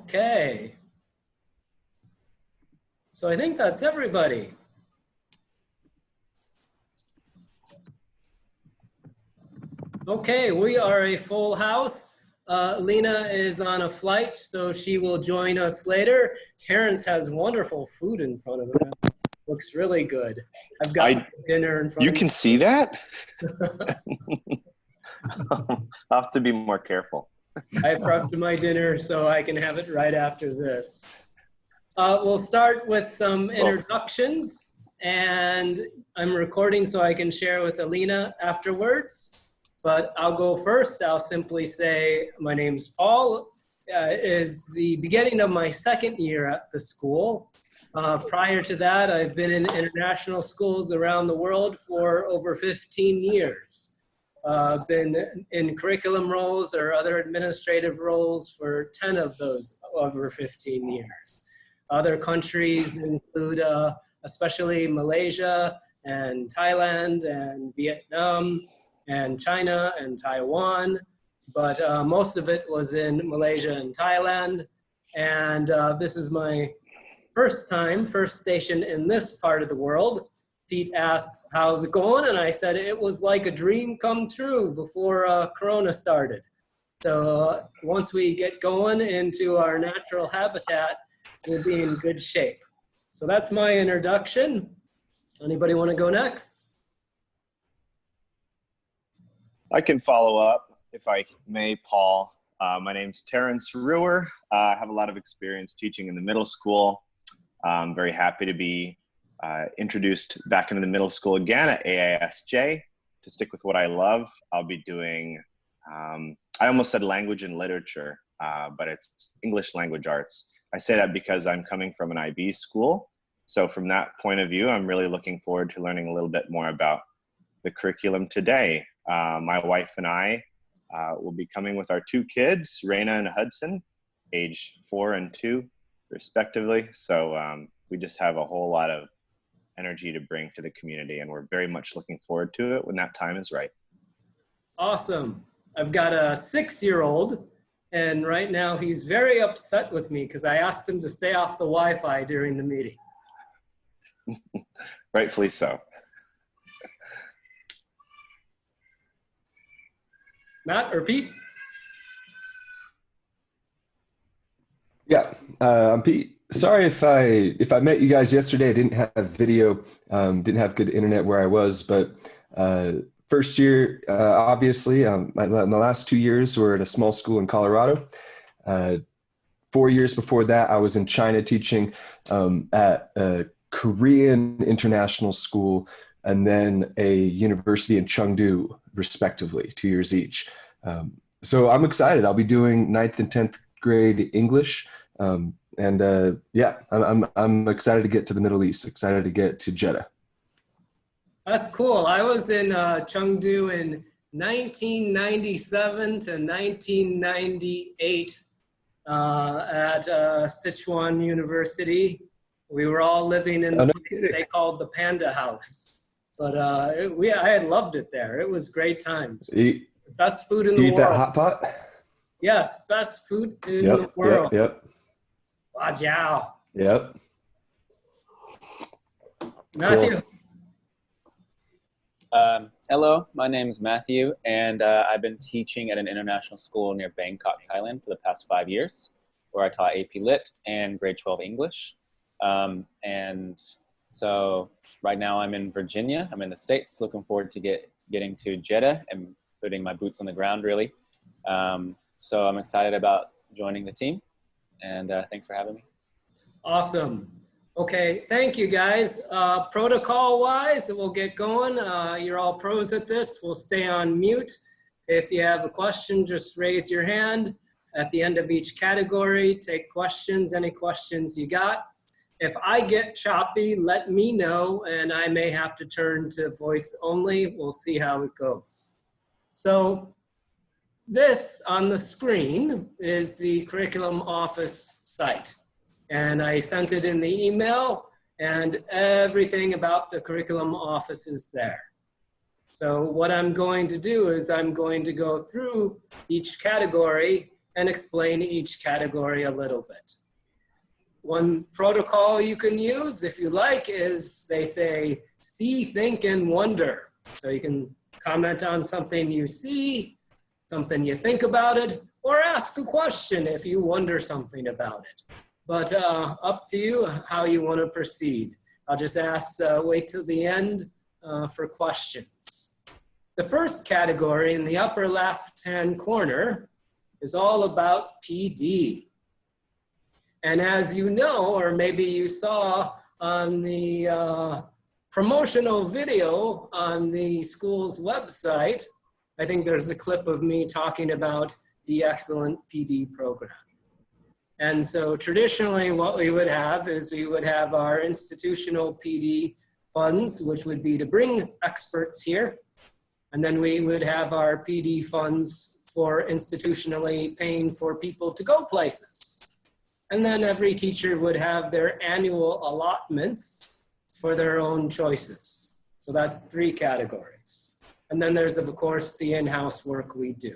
Okay. So I think that's everybody. Okay, we are a full house. Lena is on a flight, so she will join us later. Terrence has wonderful food in front of him. Looks really good. I've got dinner in front of me. You can see that? I'll have to be more careful. I prepped my dinner so I can have it right after this. We'll start with some introductions, and I'm recording so I can share with Alina afterwards. But I'll go first. I'll simply say my name's Paul. It is the beginning of my second year at the school. Prior to that, I've been in international schools around the world for over 15 years. Been in curriculum roles or other administrative roles for 10 of those over 15 years. Other countries include especially Malaysia and Thailand and Vietnam and China and Taiwan, but most of it was in Malaysia and Thailand. And this is my first station in this part of the world. Pete asked, how's it going? And I said, it was like a dream come true before Corona started. So once we get going into our natural habitat, we'll be in good shape. So that's my introduction. Anybody want to go next? I can follow up, if I may, Paul. My name's Terrence Ruhr. I have a lot of experience teaching in the middle school. I'm very happy to be introduced back into the middle school again at AISJ. To stick with what I love, I'll be doing, I almost said language and literature, but it's English language arts. I say that because I'm coming from an IB school. So from that point of view, I'm really looking forward to learning a little bit more about the curriculum today. My wife and I will be coming with our two kids, Raina and Hudson, age 4 and 2, respectively. So we just have a whole lot of energy to bring to the community, and we're very much looking forward to it when that time is right. Awesome. I've got a 6-year-old, and right now he's very upset with me because I asked him to stay off the Wi-Fi during the meeting. Rightfully so. Matt or Pete? Yeah, I'm Pete. Sorry if I met you guys yesterday. I didn't have video, didn't have good internet where I was, but first year, obviously, in the last 2 years, we're at a small school in Colorado. 4 years before that, I was in China teaching at a Korean international school and then a university in Chengdu, respectively, 2 years each. So I'm excited. I'll be doing 9th and 10th grade English. Yeah, I'm excited to get to the Middle East, excited to get to Jeddah. That's cool. I was in Chengdu in 1997 to 1998 at Sichuan University. We were all living in the place they called the Panda House. But I had loved it there. It was great times. Best food in the world. Eat that hot pot? Yes, best food in the world. Yep. Wow. Yep. Matthew. Cool. Hello, my name is Matthew, and I've been teaching at an international school near Bangkok, Thailand for the past 5 years, where I taught AP Lit and grade 12 English. And so right now I'm in Virginia. I'm in the States, looking forward to getting to Jeddah and putting my boots on the ground, really. So I'm excited about joining the team, and thanks for having me. Awesome. Okay, thank you guys. Protocol-wise, we'll get going. You're all pros at this. We'll stay on mute. If you have a question, just raise your hand. At the end of each category, take questions, any questions you got. If I get choppy, let me know, and I may have to turn to voice only. We'll see how it goes. So this on the screen is the Curriculum Office site. And I sent it in the email, and everything about the Curriculum Office is there. So what I'm going to do is I'm going to go through each category and explain each category a little bit. One protocol you can use, if you like, is they say, see, think, and wonder. So you can comment on something you see, something you think about it, or ask a question if you wonder something about it. But up to you how you want to proceed. I'll just wait till the end for questions. The first category in the upper left-hand corner is all about PD. And as you know, or maybe you saw on the promotional video on the school's website, I think there's a clip of me talking about the excellent PD program. And so traditionally what we would have is we would have our institutional PD funds, which would be to bring experts here. And then we would have our PD funds for institutionally paying for people to go places. And then every teacher would have their annual allotments for their own choices. So that's 3 categories. And then there's, of course, the in-house work we do.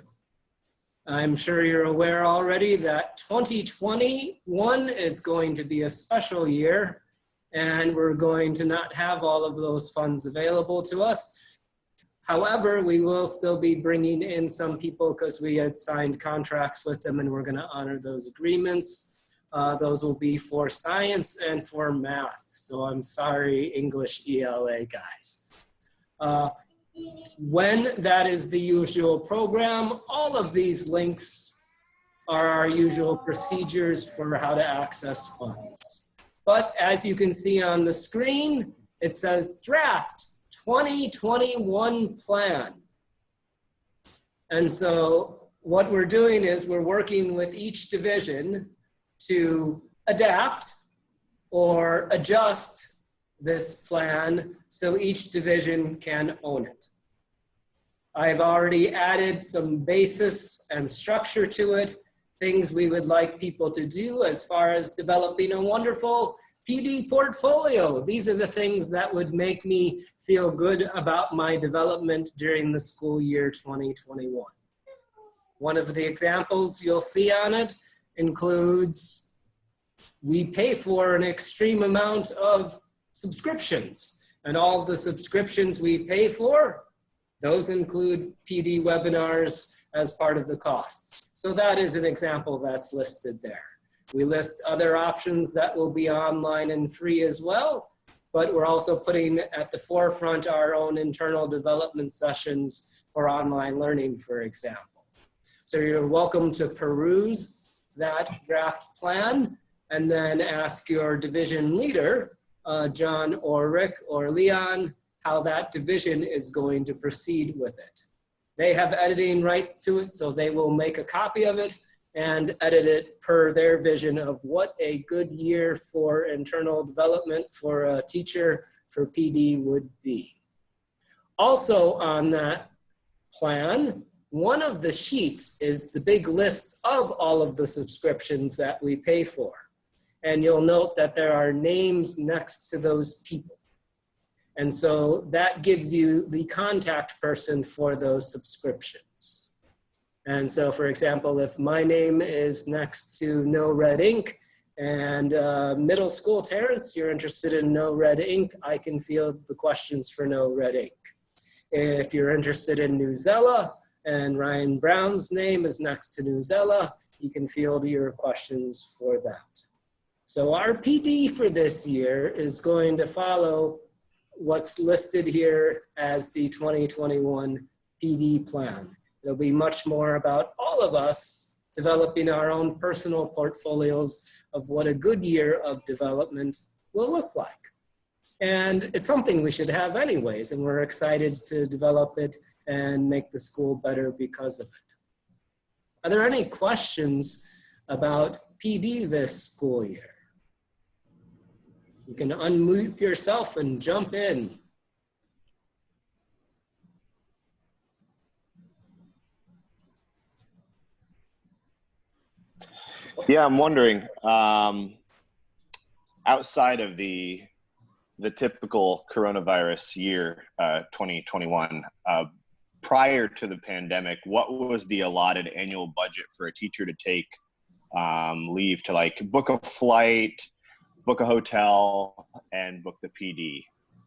I'm sure you're aware already that 2021 is going to be a special year, and we're going to not have all of those funds available to us. However, we will still be bringing in some people because we had signed contracts with them and we're going to honor those agreements. Those will be for science and for math. So I'm sorry, English ELA guys. When that is the usual program, all of these links are our usual procedures for how to access funds. But as you can see on the screen, it says draft 2021 plan. And so what we're doing is we're working with each division to adapt or adjust this plan so each division can own it. I've already added some basis and structure to it, things we would like people to do as far as developing a wonderful PD portfolio. These are the things that would make me feel good about my development during the school year 2021. One of the examples you'll see on it includes we pay for an extreme amount of subscriptions, and all of the subscriptions we pay for, those include PD webinars as part of the costs. So that is an example that's listed there. We list other options that will be online and free as well, but we're also putting at the forefront our own internal development sessions for online learning, for example. So you're welcome to peruse that draft plan and then ask your division leader, John or Rick or Leon, how that division is going to proceed with it. They have editing rights to it, so they will make a copy of it and edit it per their vision of what a good year for internal development for a teacher for PD would be. Also on that plan, one of the sheets is the big list of all of the subscriptions that we pay for. And you'll note that there are names next to those people. And so that gives you the contact person for those subscriptions. And so, for example, if my name is next to No Red Ink and middle school Terrence, you're interested in No Red Ink, I can field the questions for No Red Ink. If you're interested in Newzella and Ryan Brown's name is next to Newzella, you can field your questions for that. So our PD for this year is going to follow what's listed here as the 2021 PD plan. It'll be much more about all of us developing our own personal portfolios of what a good year of development will look like. And it's something we should have anyways, and we're excited to develop it and make the school better because of it. Are there any questions about PD this school year? You can unmute yourself and jump in. Yeah, I'm wondering, outside of the typical coronavirus year, 2021, prior to the pandemic, what was the allotted annual budget for a teacher to take leave to like book a flight, book a hotel, and book the PD?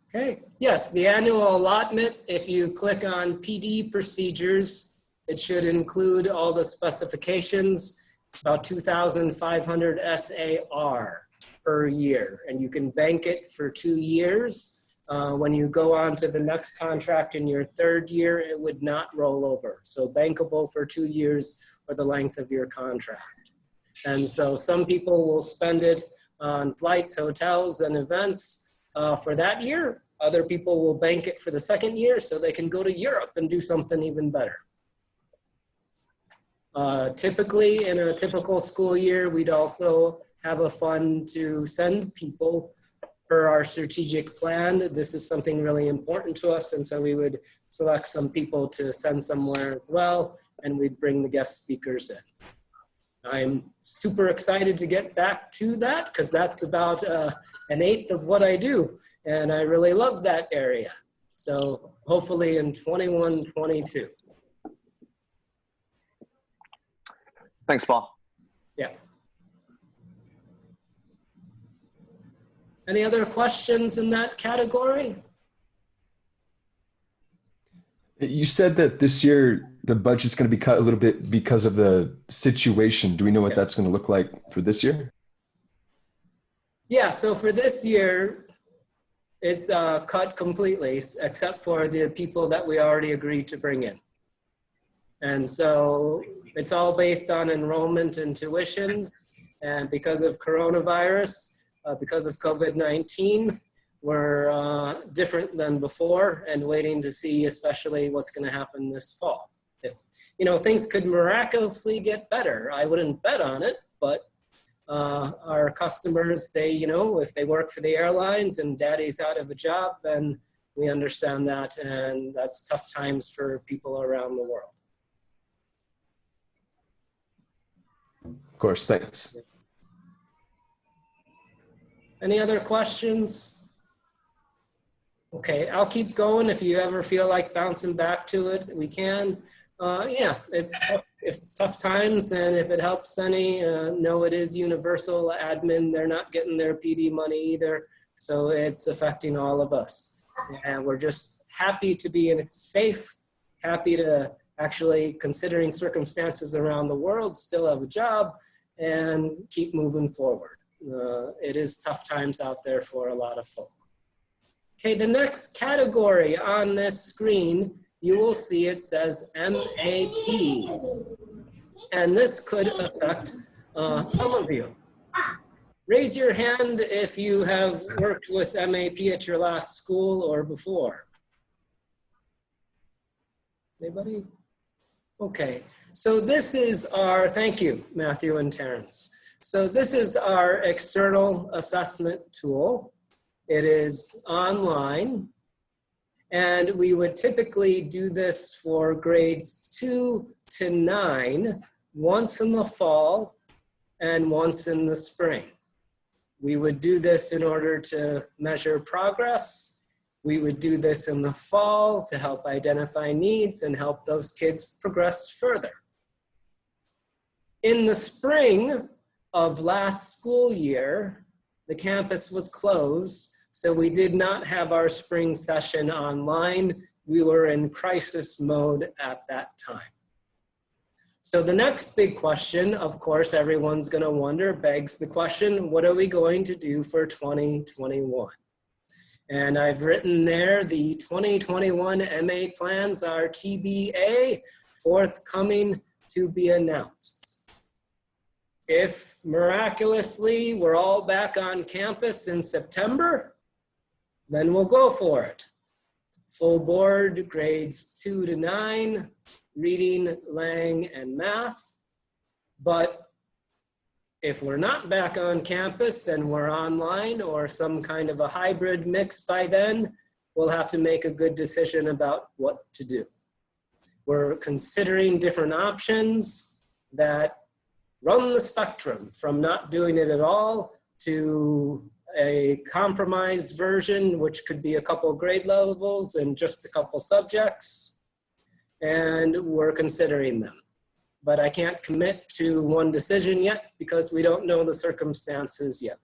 Okay, yes, the annual allotment, if you click on PD procedures, it should include all the specifications, about 2,500 SAR per year, and you can bank it for 2 years. When you go on to the next contract in your 3rd year, it would not roll over. So bankable for 2 years or the length of your contract. And so some people will spend it on flights, hotels, and events for that year. Other people will bank it for the 2nd year so they can go to Europe and do something even better. Typically, in a typical school year, we'd also have a fund to send people per our strategic plan. This is something really important to us, and so we would select some people to send somewhere as well, and we'd bring the guest speakers in. I'm super excited to get back to that because that's about 1/8 of what I do, and I really love that area. So hopefully in 21, 22. Thanks, Paul. Yeah. Any other questions in that category? You said that this year the budget's going to be cut a little bit because of the situation. Do we know what that's going to look like for this year? Yeah, so for this year, it's cut completely, except for the people that we already agreed to bring in. And so it's all based on enrollment and tuitions. And because of coronavirus, because of COVID-19, we're different than before and waiting to see especially what's going to happen this fall. If, you know, things could miraculously get better, I wouldn't bet on it, but our customers, they, you know, if they work for the airlines and daddy's out of a job, then we understand that, and that's tough times for people around the world. Of course, thanks. Any other questions? Okay, I'll keep going. If you ever feel like bouncing back to it, we can. Yeah, it's tough times, and if it helps any, no, it is universal admin. They're not getting their PD money either, so it's affecting all of us. And we're just happy to be safe, happy to actually, considering circumstances around the world, still have a job and keep moving forward. It is tough times out there for a lot of folk. Okay, the next category on this screen, you will see it says MAP. And this could affect some of you. Raise your hand if you have worked with MAP at your last school or before. Anybody? Okay, so this is our, thank you, Matthew and Terrence. So this is our external assessment tool. It is online, and we would typically do this for grades 2 to 9, once in the fall and once in the spring. We would do this in order to measure progress. We would do this in the fall to help identify needs and help those kids progress further. In the spring of last school year, the campus was closed, so we did not have our spring session online. We were in crisis mode at that time. So the next big question, of course, everyone's gonna wonder, begs the question, what are we going to do for 2021? And I've written there, the 2021 MA plans are TBA, forthcoming to be announced. If miraculously we're all back on campus in September, then we'll go for it. Full board, grades 2 to 9, reading, lang, and math. But if we're not back on campus and we're online or some kind of a hybrid mix by then, we'll have to make a good decision about what to do. We're considering different options that run the spectrum from not doing it at all to a compromised version, which could be a couple grade levels and just a couple subjects. and we're considering them. But I can't commit to one decision yet because we don't know the circumstances yet.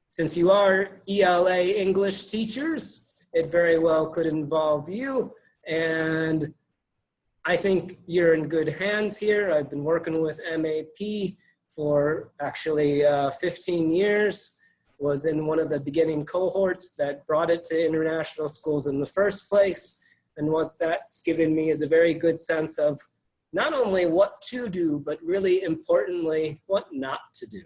Since you are ELA English teachers, it very well could involve you, and I think you're in good hands here. I've been working with MAP for actually 15 years, was in one of the beginning cohorts that brought it to international schools in the first place, and what that's given me is a very good sense of not only what to do, but really importantly, what not to do.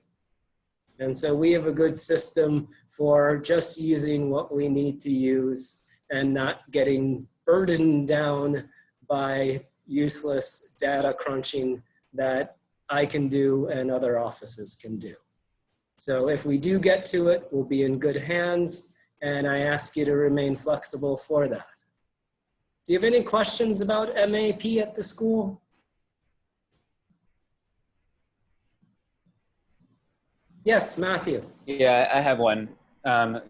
And so we have a good system for just using what we need to use and not getting burdened down by useless data crunching that I can do and other offices can do. So if we do get to it, we'll be in good hands, and I ask you to remain flexible for that. Do you have any questions about MAP at the school? Yes, Matthew. Yeah, I have one.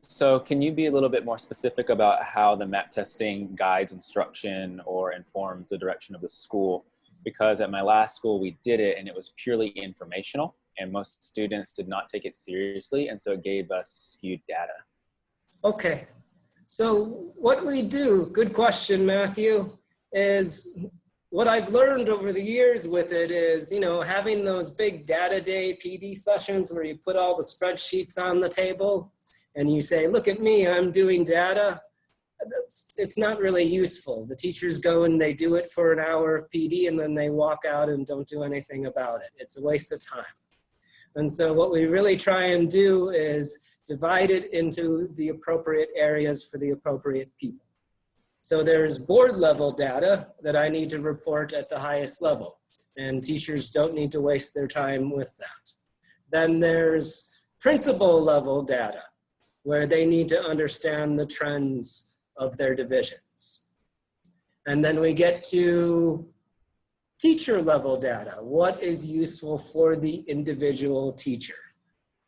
So can you be a little bit more specific about how the MAP testing guides instruction or informs the direction of the school? Because at my last school, we did it and it was purely informational, and most students did not take it seriously, and so it gave us skewed data. Okay, so what we do, good question, Matthew, is what I've learned over the years with it is, you know, having those big data day PD sessions where you put all the spreadsheets on the table and you say, look at me, I'm doing data. It's not really useful. The teachers go and they do it for an hour of PD and then they walk out and don't do anything about it. It's a waste of time. And so what we really try and do is divide it into the appropriate areas for the appropriate people. So there's board level data that I need to report at the highest level, and teachers don't need to waste their time with that. Then there's principal level data where they need to understand the trends of their divisions. And then we get to teacher level data. What is useful for the individual teacher?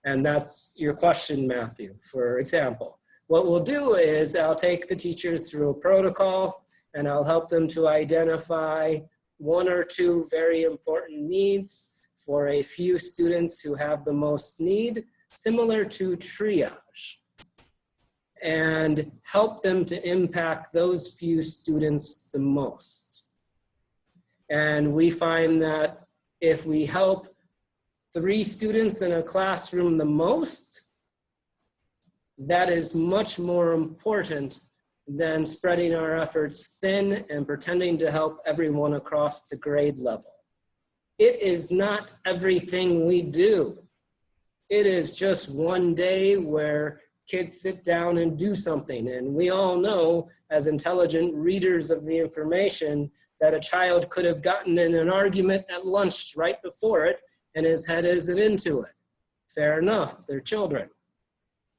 And that's your question, Matthew, for example. What we'll do is I'll take the teachers through a protocol and I'll help them to identify one or two very important needs for a few students who have the most need, similar to triage, and help them to impact those few students the most. And we find that if we help 3 students in a classroom the most, that is much more important than spreading our efforts thin and pretending to help everyone across the grade level. It is not everything we do. It is just one day where kids sit down and do something. And we all know, as intelligent readers of the information, that a child could have gotten in an argument at lunch right before it and his head isn't into it. Fair enough, they're children.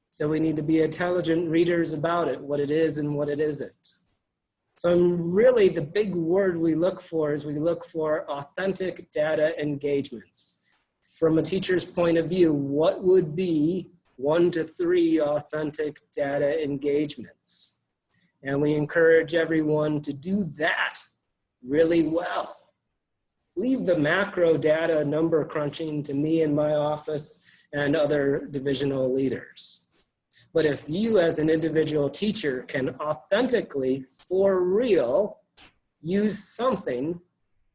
So we need to be intelligent readers about it, what it is and what it isn't. So really the big word we look for is we look for authentic data engagements. From a teacher's point of view, what would be 1 to 3 authentic data engagements? And we encourage everyone to do that really well. Leave the macro data number crunching to me in my office and other divisional leaders. But if you as an individual teacher can authentically, for real, use something,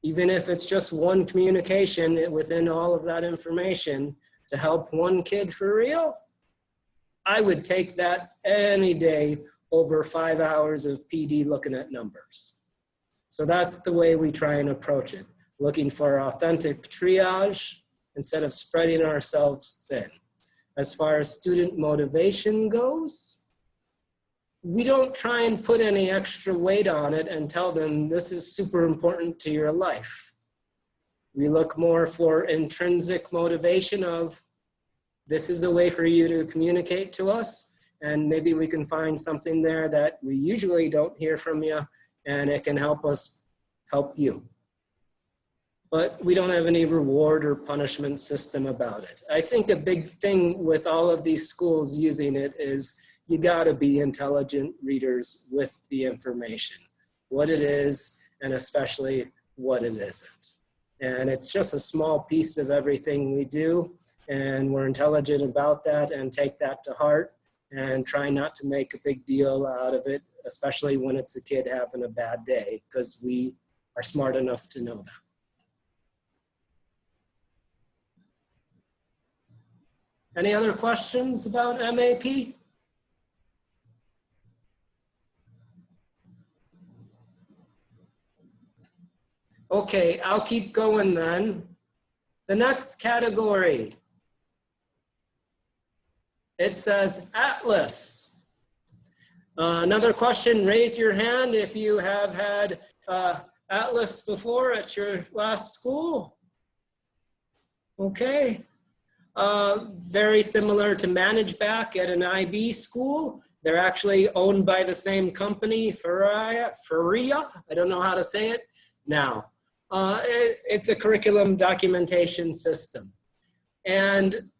even if it's just one communication within all of that information to help one kid for real, I would take that any day over 5 hours of PD looking at numbers. So that's the way we try and approach it, looking for authentic triage instead of spreading ourselves thin. As far as student motivation goes, we don't try and put any extra weight on it and tell them this is super important to your life. We look more for intrinsic motivation of this is a way for you to communicate to us, and maybe we can find something there that we usually don't hear from you, and it can help us help you. But we don't have any reward or punishment system about it. I think a big thing with all of these schools using it is you gotta be intelligent readers with the information, what it is, and especially what it isn't. And it's just a small piece of everything we do, and we're intelligent about that and take that to heart and try not to make a big deal out of it, especially when it's a kid having a bad day, because we are smart enough to know that. Any other questions about MAP? Okay, I'll keep going then. The next category, it says Atlas. Another question, raise your hand if you have had Atlas before at your last school. Okay. Very similar to ManageBack at an IB school. They're actually owned by the same company, Faria, I don't know how to say it now. It's a curriculum documentation system. And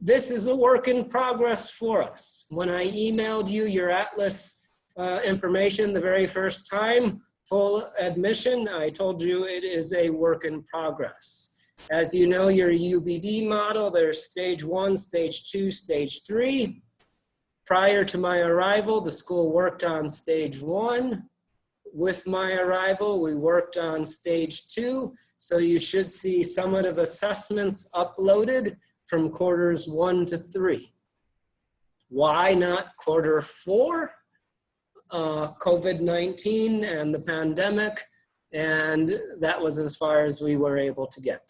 this is a work in progress for us. When I emailed you your Atlas information the very first time, full admission, I told you it is a work in progress. As you know, your UBD model, there's stage 1, stage 2, stage 3. Prior to my arrival, the school worked on stage 1. With my arrival, we worked on stage 2. So you should see summative assessments uploaded from quarters 1 to 3. Why not quarter 4? COVID-19 and the pandemic, and that was as far as we were able to get.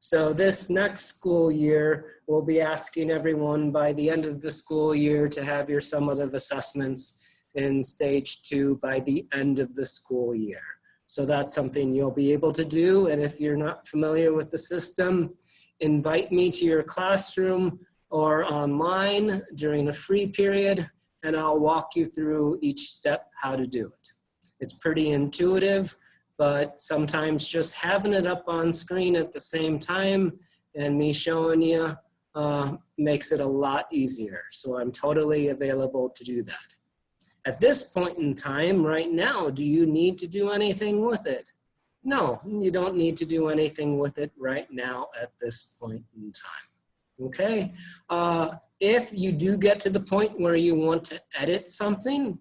So this next school year, we'll be asking everyone by the end of the school year to have your summative assessments in stage 2 by the end of the school year. So that's something you'll be able to do. And if you're not familiar with the system, invite me to your classroom or online during a free period, and I'll walk you through each step how to do it. It's pretty intuitive, but sometimes just having it up on screen at the same time and me showing you makes it a lot easier. So I'm totally available to do that. At this point in time, right now, do you need to do anything with it? No, you don't need to do anything with it right now at this point in time. Okay? If you do get to the point where you want to edit something,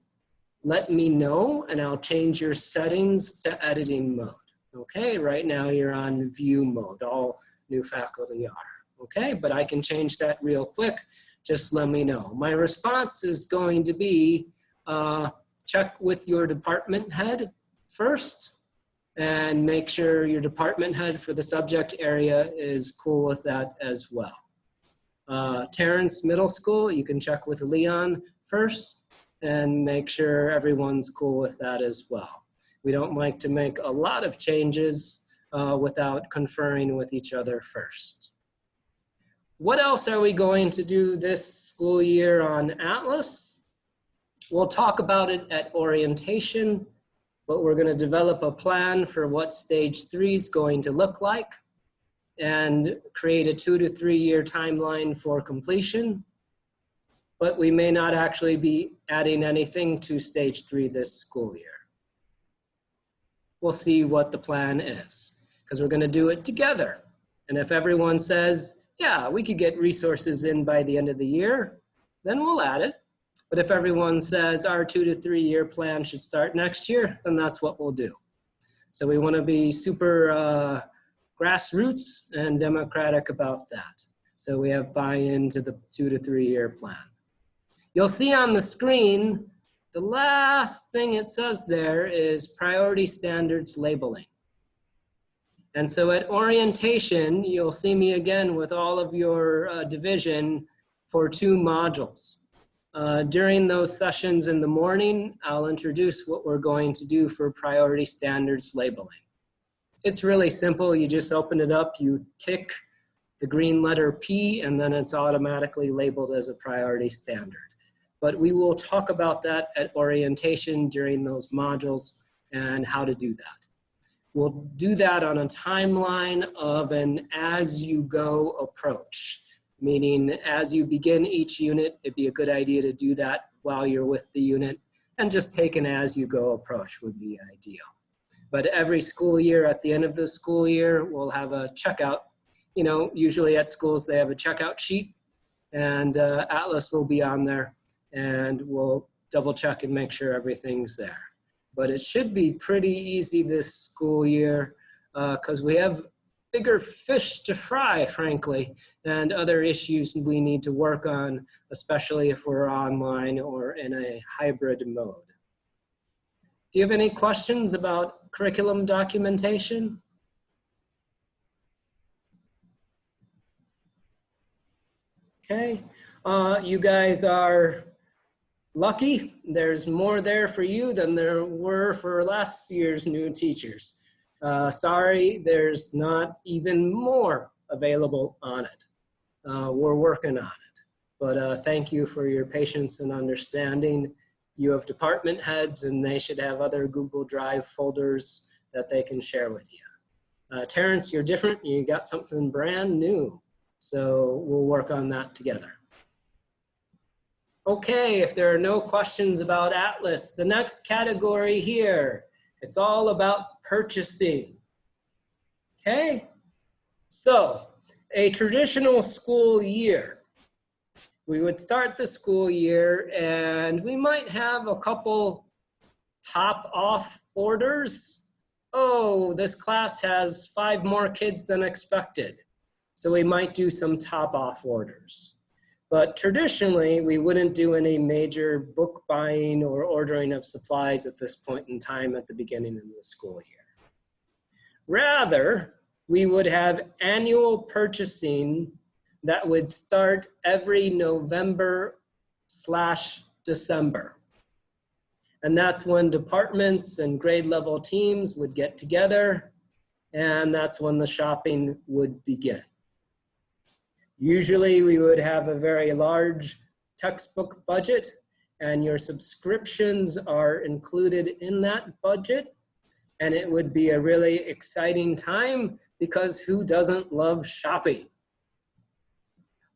let me know and I'll change your settings to editing mode. Okay, right now you're on view mode, all new faculty are. Okay, but I can change that real quick, just let me know. My response is going to be check with your department head first and make sure your department head for the subject area is cool with that as well. Terrence Middle School, you can check with Leon first and make sure everyone's cool with that as well. We don't like to make a lot of changes without conferring with each other first. What else are we going to do this school year on Atlas? We'll talk about it at orientation, but we're going to develop a plan for what stage 3 is going to look like and create a 2 to 3 year timeline for completion. But we may not actually be adding anything to stage 3 this school year. We'll see what the plan is, because we're going to do it together. And if everyone says, yeah, we could get resources in by the end of the year, then we'll add it. But if everyone says our 2 to 3 year plan should start next year, then that's what we'll do. So we want to be super grassroots and democratic about that. So we have buy-in to the 2 to 3 year plan. You'll see on the screen, the last thing it says there is priority standards labeling. And so at orientation, you'll see me again with all of your division for 2 modules. During those sessions in the morning, I'll introduce what we're going to do for priority standards labeling. It's really simple. You just open it up, you tick the green letter P, and then it's automatically labeled as a priority standard. But we will talk about that at orientation during those modules and how to do that. We'll do that on a timeline of an as-you-go approach, meaning as you begin each unit, it'd be a good idea to do that while you're with the unit, and just take an as-you-go approach would be ideal. But every school year, at the end of the school year, we'll have a checkout. You know, usually at schools, they have a checkout sheet, and Atlas will be on there, and we'll double check and make sure everything's there. But it should be pretty easy this school year because we have bigger fish to fry, frankly, and other issues we need to work on, especially if we're online or in a hybrid mode. Do you have any questions about curriculum documentation? Okay, you guys are lucky. There's more there for you than there were for last year's new teachers. Sorry, there's not even more available on it. We're working on it. But thank you for your patience and understanding. You have department heads and they should have other Google Drive folders that they can share with you. Terrence, you're different. You got something brand new. So we'll work on that together. Okay, if there are no questions about Atlas, the next category here, it's all about purchasing. Okay, so a traditional school year. We would start the school year and we might have a couple top off orders. Oh, this class has 5 more kids than expected. So we might do some top off orders. But traditionally, we wouldn't do any major book buying or ordering of supplies at this point in time at the beginning of the school year. Rather, we would have annual purchasing that would start every November/December. And that's when departments and grade level teams would get together, and that's when the shopping would begin. Usually we would have a very large textbook budget, and your subscriptions are included in that budget. And it would be a really exciting time because who doesn't love shopping?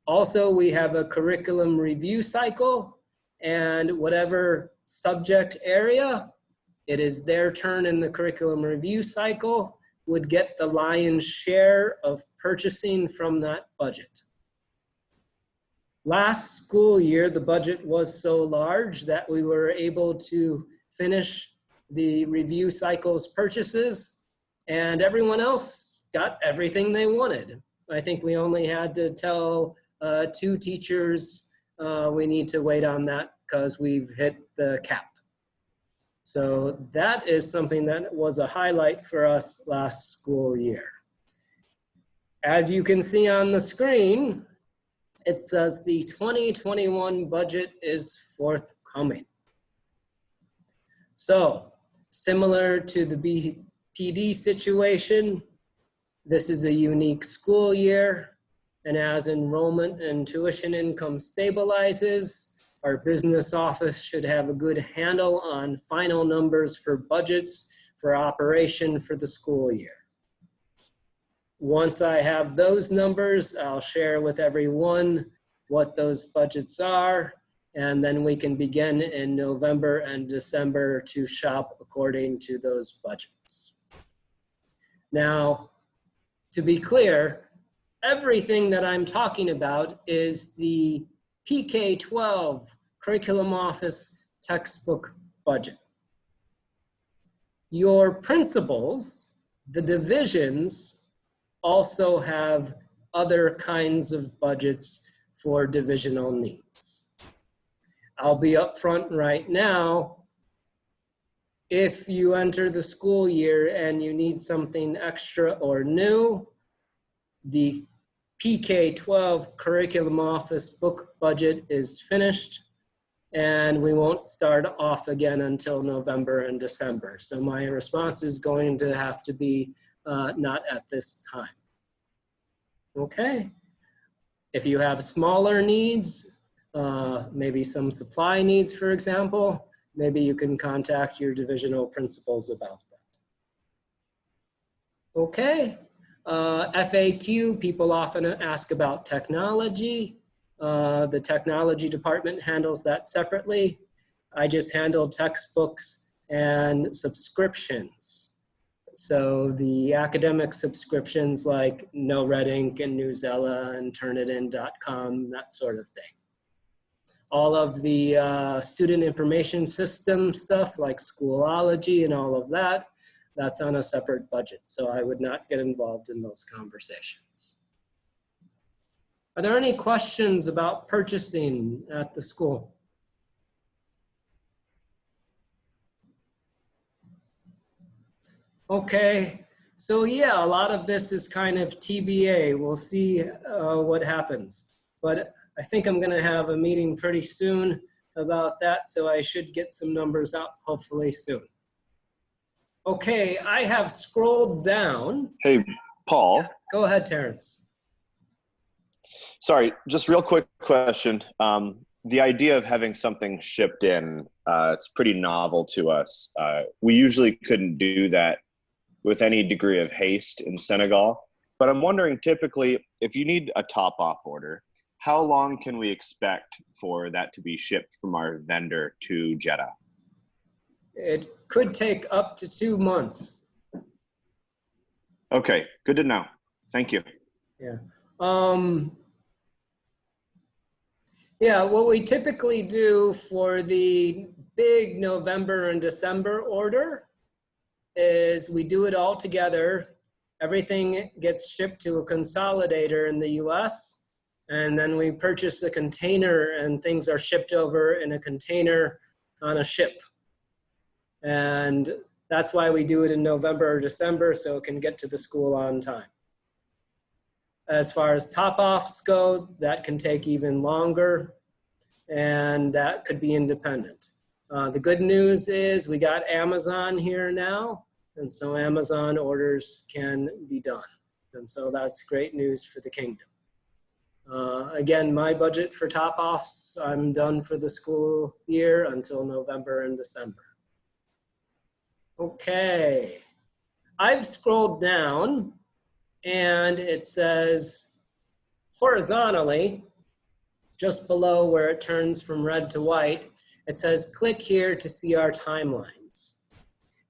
Also, we have a curriculum review cycle, and whatever subject area, it is their turn in the curriculum review cycle, would get the lion's share of purchasing from that budget. Last school year, the budget was so large that we were able to finish the review cycle's purchases, and everyone else got everything they wanted. I think we only had to tell 2 teachers we need to wait on that because we've hit the cap. So that is something that was a highlight for us last school year. As you can see on the screen, it says the 2021 budget is forthcoming. So similar to the BPD situation, this is a unique school year. And as enrollment and tuition income stabilizes, our business office should have a good handle on final numbers for budgets for operation for the school year. Once I have those numbers, I'll share with everyone what those budgets are, and then we can begin in November and December to shop according to those budgets. Now, to be clear, everything that I'm talking about is the PK-12 Curriculum Office textbook budget. Your principals, the divisions, also have other kinds of budgets for divisional needs. I'll be upfront right now. If you enter the school year and you need something extra or new, the PK-12 Curriculum Office book budget is finished, and we won't start off again until November and December. So my response is going to have to be not at this time. Okay. If you have smaller needs, maybe some supply needs, for example, maybe you can contact your divisional principals about that. Okay. FAQ, people often ask about technology. The technology department handles that separately. I just handle textbooks and subscriptions. So the academic subscriptions like No Red Ink and Newsella and Turnitin.com, that sort of thing. All of the student information system stuff like Schoolology and all of that, that's on a separate budget. So I would not get involved in those conversations. Are there any questions about purchasing at the school? Okay, so yeah, a lot of this is kind of TBA. We'll see what happens. But I think I'm gonna have a meeting pretty soon about that, so I should get some numbers out hopefully soon. Okay, I have scrolled down. Hey, Paul. Go ahead, Terrence. Sorry, just real quick question. The idea of having something shipped in, it's pretty novel to us. We usually couldn't do that with any degree of haste in Senegal. But I'm wondering, typically, if you need a top-off order, how long can we expect for that to be shipped from our vendor to Jeddah? It could take up to 2 months. Okay, good to know. Thank you. Yeah. Yeah, what we typically do for the big November and December order is we do it all together. Everything gets shipped to a consolidator in the US, and then we purchase a container and things are shipped over in a container on a ship. And that's why we do it in November or December, so it can get to the school on time. As far as top-offs go, that can take even longer, and that could be independent. The good news is we got Amazon here now, and so Amazon orders can be done. And so that's great news for the kingdom. Again, my budget for top-offs, I'm done for the school year until November and December. Okay, I've scrolled down and it says horizontally, just below where it turns from red to white, it says click here to see our timelines.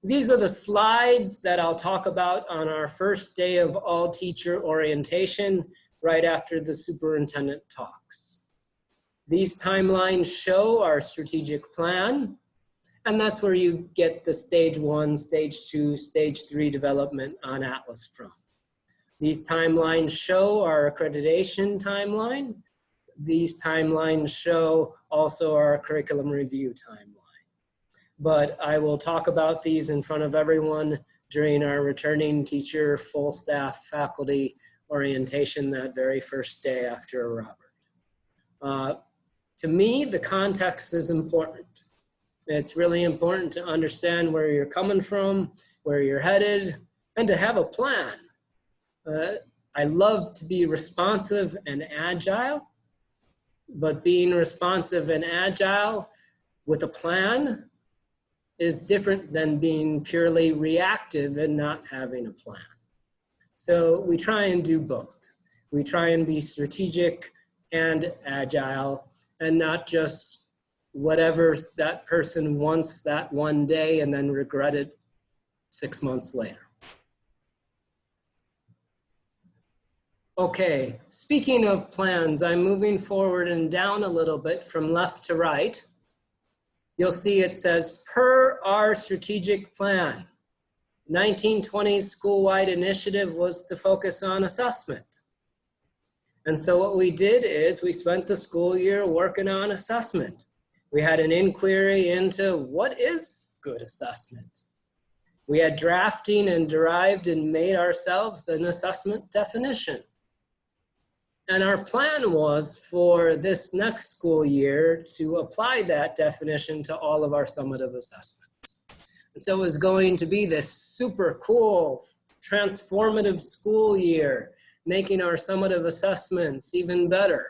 These are the slides that I'll talk about on our first day of all teacher orientation right after the superintendent talks. These timelines show our strategic plan, and that's where you get the stage 1, stage 2, stage 3 development on Atlas from. These timelines show our accreditation timeline. These timelines show also our curriculum review timeline. But I will talk about these in front of everyone during our returning teacher, full staff, faculty orientation that very first day after Robert. To me, the context is important. It's really important to understand where you're coming from, where you're headed, and to have a plan. I love to be responsive and agile, but being responsive and agile with a plan is different than being purely reactive and not having a plan. So we try and do both. We try and be strategic and agile and not just whatever that person wants that one day and then regret it 6 months later. Okay, speaking of plans, I'm moving forward and down a little bit from left to right. You'll see it says, per our strategic plan, 1920s school-wide initiative was to focus on assessment. And so what we did is we spent the school year working on assessment. We had an inquiry into what is good assessment. We had drafting and derived and made ourselves an assessment definition. And our plan was for this next school year to apply that definition to all of our summative assessments. And so it was going to be this super cool, transformative school year, making our summative assessments even better.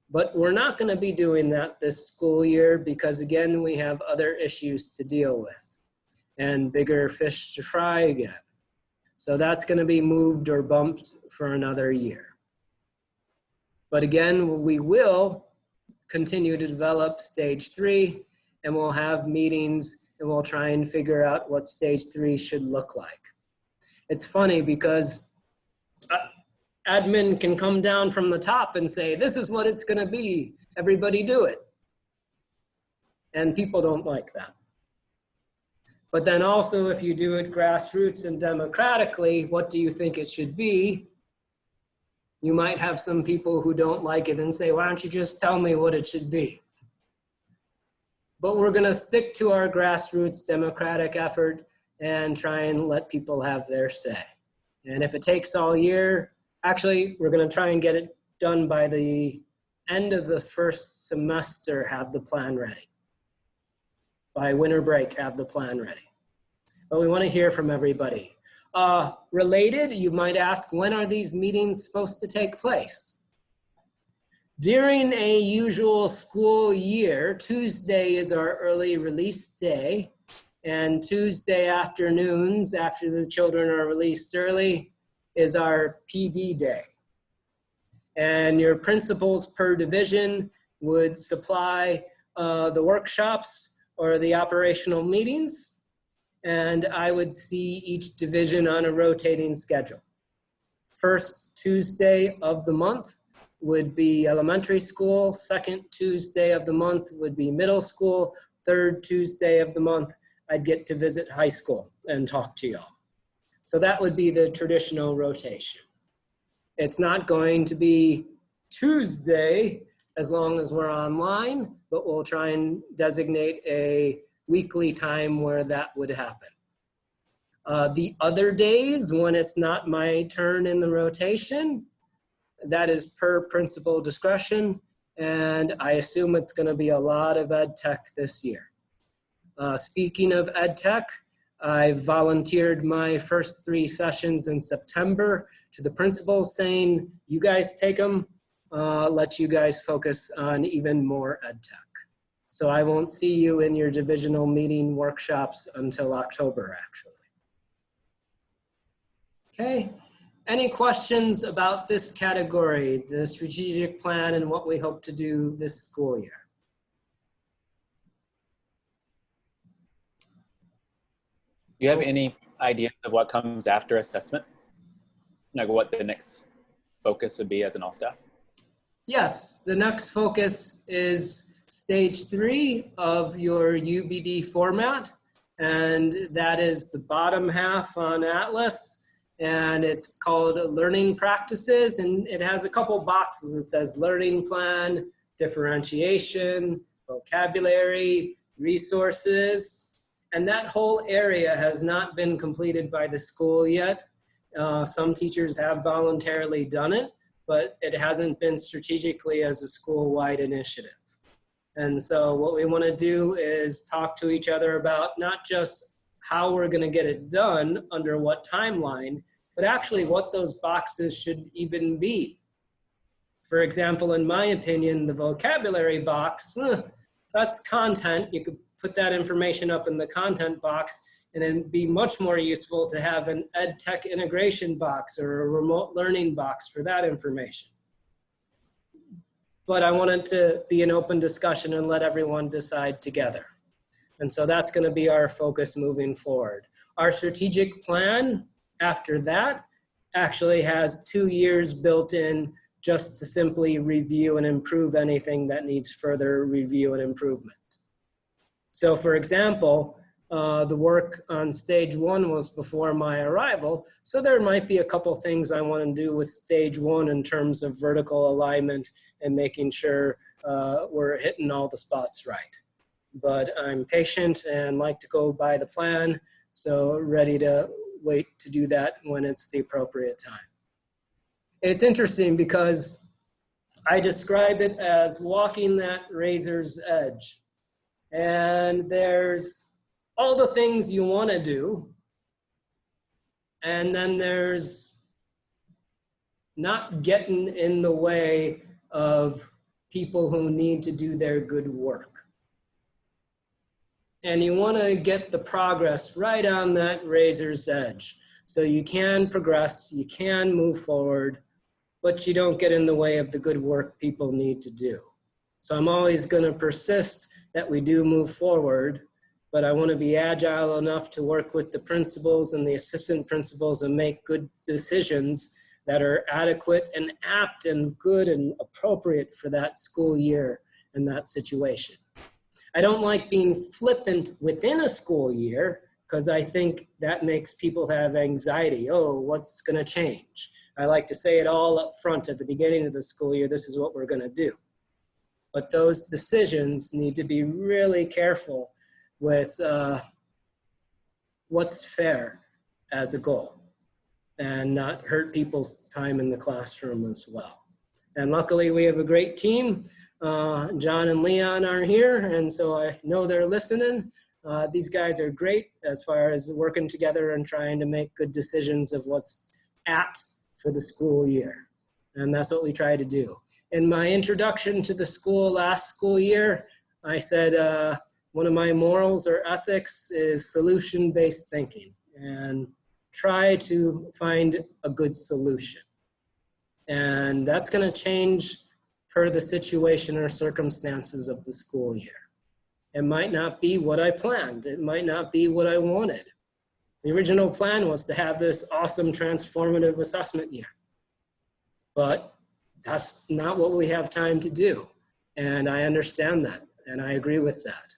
But we're not going to be doing that this school year because, again, we have other issues to deal with and bigger fish to fry again. So that's going to be moved or bumped for another year. But again, we will continue to develop stage 3, and we'll have meetings and we'll try and figure out what stage 3 should look like. It's funny because admin can come down from the top and say, this is what it's going to be. Everybody do it. And people don't like that. But then also, if you do it grassroots and democratically, what do you think it should be? You might have some people who don't like it and say, why don't you just tell me what it should be? But we're going to stick to our grassroots democratic effort and try and let people have their say. And if it takes all year, actually, we're going to try and get it done by the end of the first semester, have the plan ready. By winter break, have the plan ready. But we want to hear from everybody. Related, you might ask, when are these meetings supposed to take place? During a usual school year, Tuesday is our early release day, and Tuesday afternoons, after the children are released early, is our PD day. And your principals per division would supply the workshops or the operational meetings, and I would see each division on a rotating schedule. First Tuesday of the month would be elementary school, second Tuesday of the month would be middle school, third Tuesday of the month I'd get to visit high school and talk to y'all. So that would be the traditional rotation. It's not going to be Tuesday as long as we're online, but we'll try and designate a weekly time where that would happen. The other days when it's not my turn in the rotation, that is per principal discretion, and I assume it's going to be a lot of ed tech this year. Speaking of ed tech, I volunteered my first 3 sessions in September to the principals saying, you guys take them, let you guys focus on even more ed tech. So I won't see you in your divisional meeting workshops until October, actually. Okay, any questions about this category, the strategic plan and what we hope to do this school year? Do you have any ideas of what comes after assessment? Like what the next focus would be as an all-staff? Yes, the next focus is stage 3 of your UBD format, and that is the bottom half on Atlas, and it's called learning practices, and it has a couple boxes. It says learning plan, differentiation, vocabulary, resources, and that whole area has not been completed by the school yet. Some teachers have voluntarily done it, but it hasn't been strategically as a school-wide initiative. And so what we want to do is talk to each other about not just how we're going to get it done under what timeline, but actually what those boxes should even be. For example, in my opinion, the vocabulary box, that's content. You could put that information up in the content box, and it'd be much more useful to have an ed tech integration box or a remote learning box for that information. But I wanted to be an open discussion and let everyone decide together. And so that's going to be our focus moving forward. Our strategic plan after that actually has 2 years built in just to simply review and improve anything that needs further review and improvement. So for example, the work on stage 1 was before my arrival, so there might be a couple things I want to do with stage 1 in terms of vertical alignment and making sure we're hitting all the spots right. But I'm patient and like to go by the plan, so ready to wait to do that when it's the appropriate time. It's interesting because I describe it as walking that razor's edge. And there's all the things you want to do, and then there's not getting in the way of people who need to do their good work. And you want to get the progress right on that razor's edge. So you can progress, you can move forward, but you don't get in the way of the good work people need to do. So I'm always going to persist that we do move forward, but I want to be agile enough to work with the principals and the assistant principals and make good decisions that are adequate and apt and good and appropriate for that school year and that situation. I don't like being flippant within a school year because I think that makes people have anxiety. Oh, what's going to change? I like to say it all up front at the beginning of the school year, this is what we're going to do. But those decisions need to be really careful with what's fair as a goal and not hurt people's time in the classroom as well. And luckily we have a great team. John and Leon are here, and so I know they're listening. These guys are great as far as working together and trying to make good decisions of what's apt for the school year. And that's what we try to do. In my introduction to the school last school year, I said one of my morals or ethics is solution-based thinking, and try to find a good solution. And that's going to change per the situation or circumstances of the school year. It might not be what I planned. It might not be what I wanted. The original plan was to have this awesome transformative assessment year, but that's not what we have time to do. And I understand that, and I agree with that.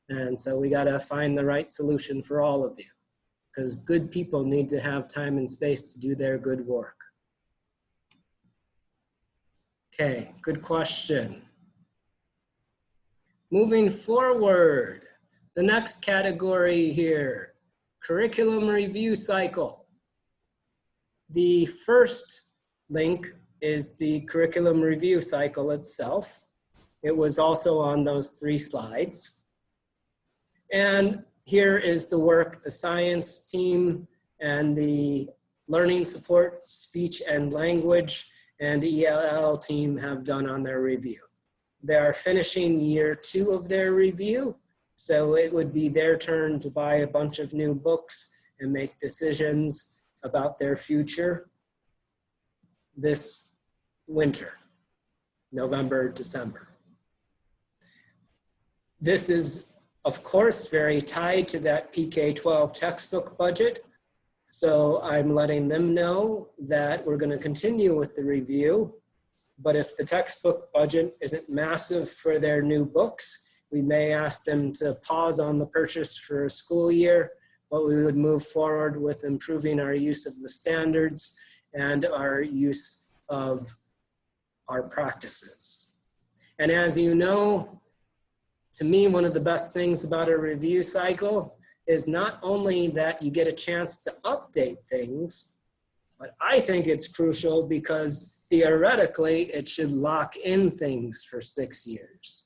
And so we got to find the right solution for all of you, because good people need to have time and space to do their good work. Okay, good question. Moving forward, the next category here, curriculum review cycle. The first link is the curriculum review cycle itself. It was also on those 3 slides. And here is the work the science team and the learning support, speech and language, and ELL team have done on their review. They are finishing year 2 of their review, so it would be their turn to buy a bunch of new books and make decisions about their future this winter, November, December. This is, of course, very tied to that PK-12 textbook budget. So I'm letting them know that we're going to continue with the review. But if the textbook budget isn't massive for their new books, we may ask them to pause on the purchase for a school year, but we would move forward with improving our use of the standards and our use of our practices. And as you know, to me, one of the best things about a review cycle is not only that you get a chance to update things, but I think it's crucial because theoretically it should lock in things for 6 years.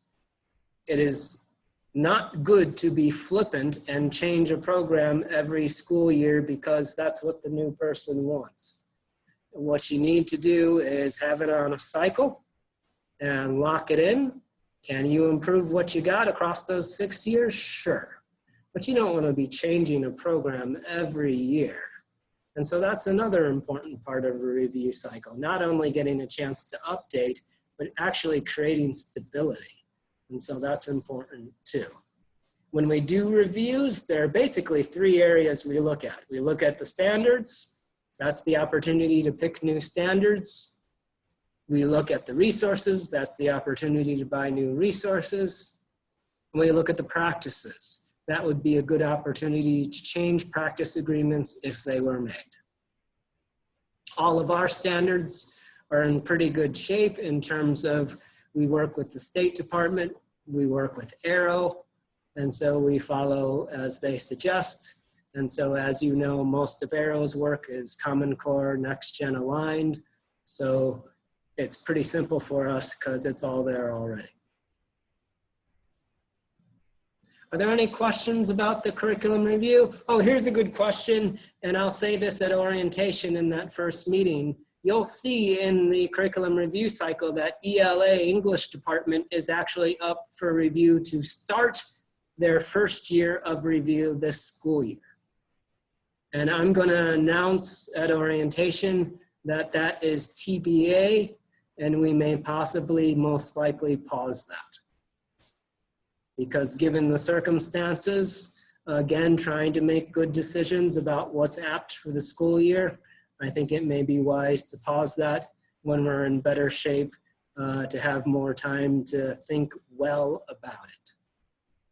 It is not good to be flippant and change a program every school year because that's what the new person wants. What you need to do is have it on a cycle and lock it in. Can you improve what you got across those 6 years? Sure. But you don't want to be changing a program every year. And so that's another important part of a review cycle, not only getting a chance to update, but actually creating stability. And so that's important too. When we do reviews, there are basically 3 areas we look at. We look at the standards. That's the opportunity to pick new standards. We look at the resources. That's the opportunity to buy new resources. And we look at the practices. That would be a good opportunity to change practice agreements if they were made. All of our standards are in pretty good shape in terms of we work with the State Department, we work with Aero, and so we follow as they suggest. And so as you know, most of Aero's work is Common Core Next Gen aligned. So it's pretty simple for us because it's all there already. Are there any questions about the curriculum review? Oh, here's a good question, and I'll say this at orientation in that first meeting. You'll see in the curriculum review cycle that ELA English department is actually up for review to start their first year of review this school year. And I'm gonna announce at orientation that that is TBA, and we may possibly most likely pause that. because given the circumstances, again, trying to make good decisions about what's apt for the school year, I think it may be wise to pause that when we're in better shape to have more time to think well about it.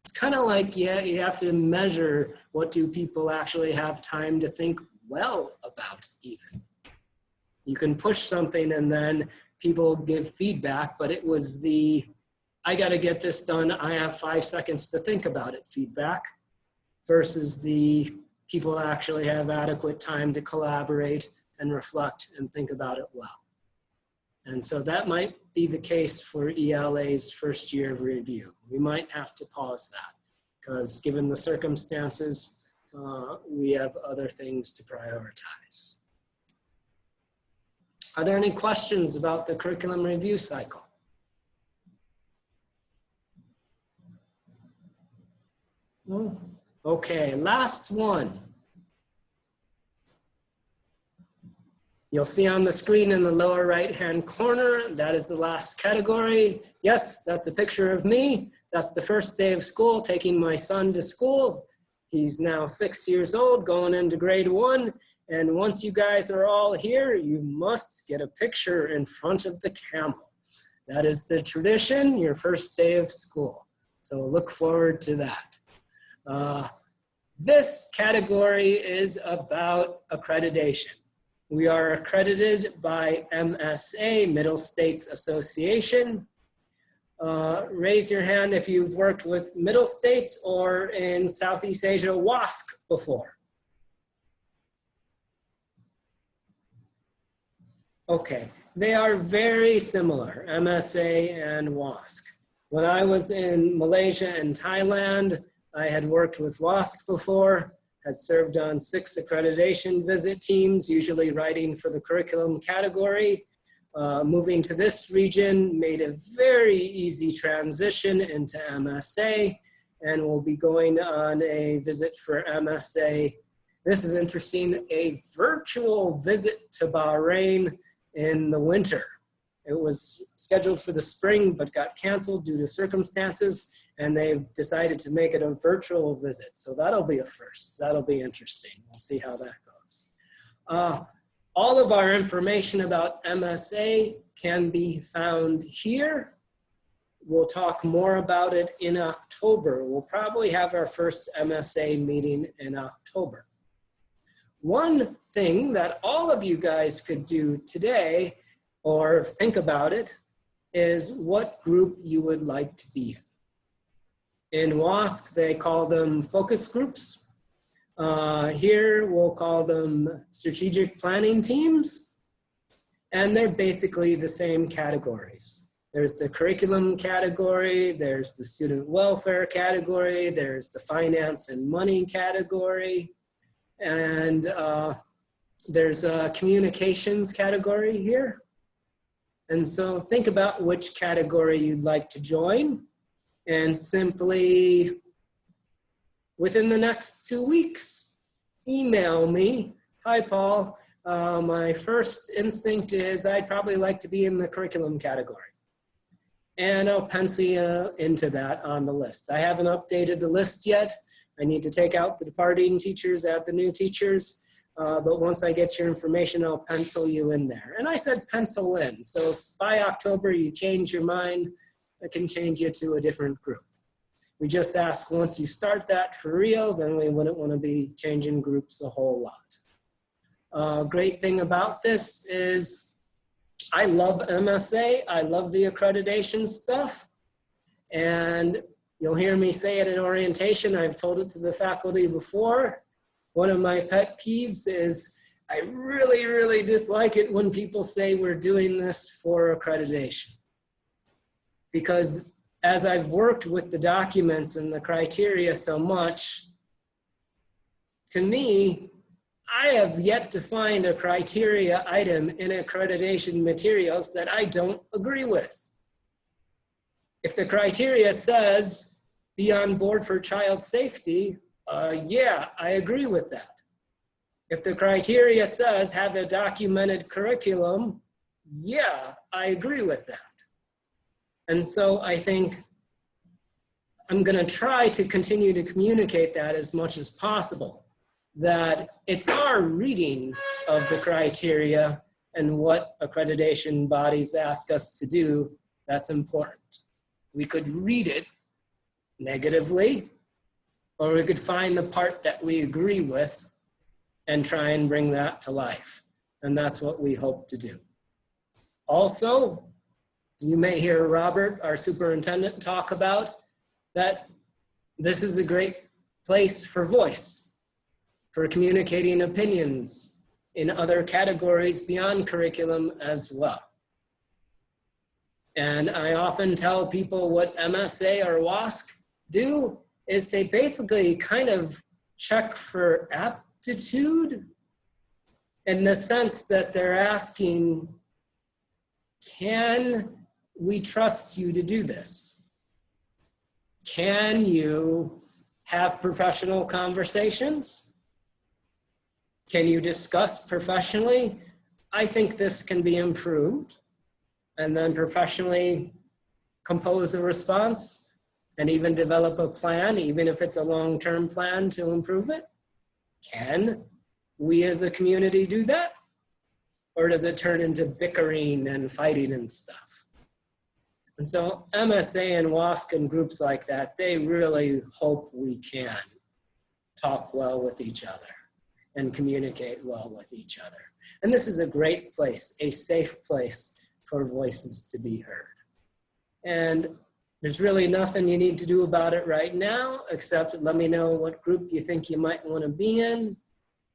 It's kind of like, yeah, you have to measure what do people actually have time to think well about even. You can push something and then people give feedback, but it was the, I got to get this done, I have 5 seconds to think about it feedback, versus the people actually have adequate time to collaborate and reflect and think about it well. And so that might be the case for ELA's first year of review. We might have to pause that because given the circumstances, we have other things to prioritize. Are there any questions about the curriculum review cycle? No? Okay, last one. You'll see on the screen in the lower right-hand corner, that is the last category. Yes, that's a picture of me. That's the first day of school, taking my son to school. He's now 6 years old, going into grade 1. And once you guys are all here, you must get a picture in front of the camel. That is the tradition, your first day of school. So look forward to that. This category is about accreditation. We are accredited by MSA, Middle States Association. Raise your hand if you've worked with Middle States or in Southeast Asia, WASC before. Okay, they are very similar, MSA and WASC. When I was in Malaysia and Thailand, I had worked with WASC before, had served on 6 accreditation visit teams, usually writing for the curriculum category. Moving to this region made a very easy transition into MSA, and we'll be going on a visit for MSA. This is interesting, a virtual visit to Bahrain in the winter. It was scheduled for the spring, but got canceled due to circumstances, and they've decided to make it a virtual visit. So that'll be a first. That'll be interesting. We'll see how that goes. All of our information about MSA can be found here. We'll talk more about it in October. We'll probably have our first MSA meeting in October. One thing that all of you guys could do today, or think about it, is what group you would like to be in. In WASC, they call them focus groups. Here, we'll call them strategic planning teams. And they're basically the same categories. There's the curriculum category, there's the student welfare category, there's the finance and money category, and there's a communications category here. And so think about which category you'd like to join. And simply, within the next 2 weeks, email me. Hi, Paul. My first instinct is I'd probably like to be in the curriculum category. And I'll pencil you into that on the list. I haven't updated the list yet. I need to take out the departing teachers, add the new teachers. But once I get your information, I'll pencil you in there. And I said pencil in. So if by October you change your mind, I can change you to a different group. We just ask once you start that for real, then we wouldn't want to be changing groups a whole lot. Great thing about this is I love MSA. I love the accreditation stuff. And you'll hear me say it in orientation. I've told it to the faculty before. One of my pet peeves is I really, really dislike it when people say we're doing this for accreditation. Because as I've worked with the documents and the criteria so much, to me, I have yet to find a criteria item in accreditation materials that I don't agree with. If the criteria says be on board for child safety, yeah, I agree with that. If the criteria says have a documented curriculum, yeah, I agree with that. And so I think I'm going to try to continue to communicate that as much as possible, that it's our reading of the criteria and what accreditation bodies ask us to do that's important. We could read it negatively, or we could find the part that we agree with and try and bring that to life. And that's what we hope to do. Also, you may hear Robert, our superintendent, talk about that this is a great place for voice, for communicating opinions in other categories beyond curriculum as well. And I often tell people what MSA or WASC do is they basically kind of check for aptitude in the sense that they're asking, can we trust you to do this? Can you have professional conversations? Can you discuss professionally? I think this can be improved. And then professionally compose a response and even develop a plan, even if it's a long-term plan to improve it. Can we as a community do that? Or does it turn into bickering and fighting and stuff? And so MSA and WASC and groups like that, they really hope we can talk well with each other and communicate well with each other. And this is a great place, a safe place for voices to be heard. And there's really nothing you need to do about it right now, except let me know what group you think you might want to be in,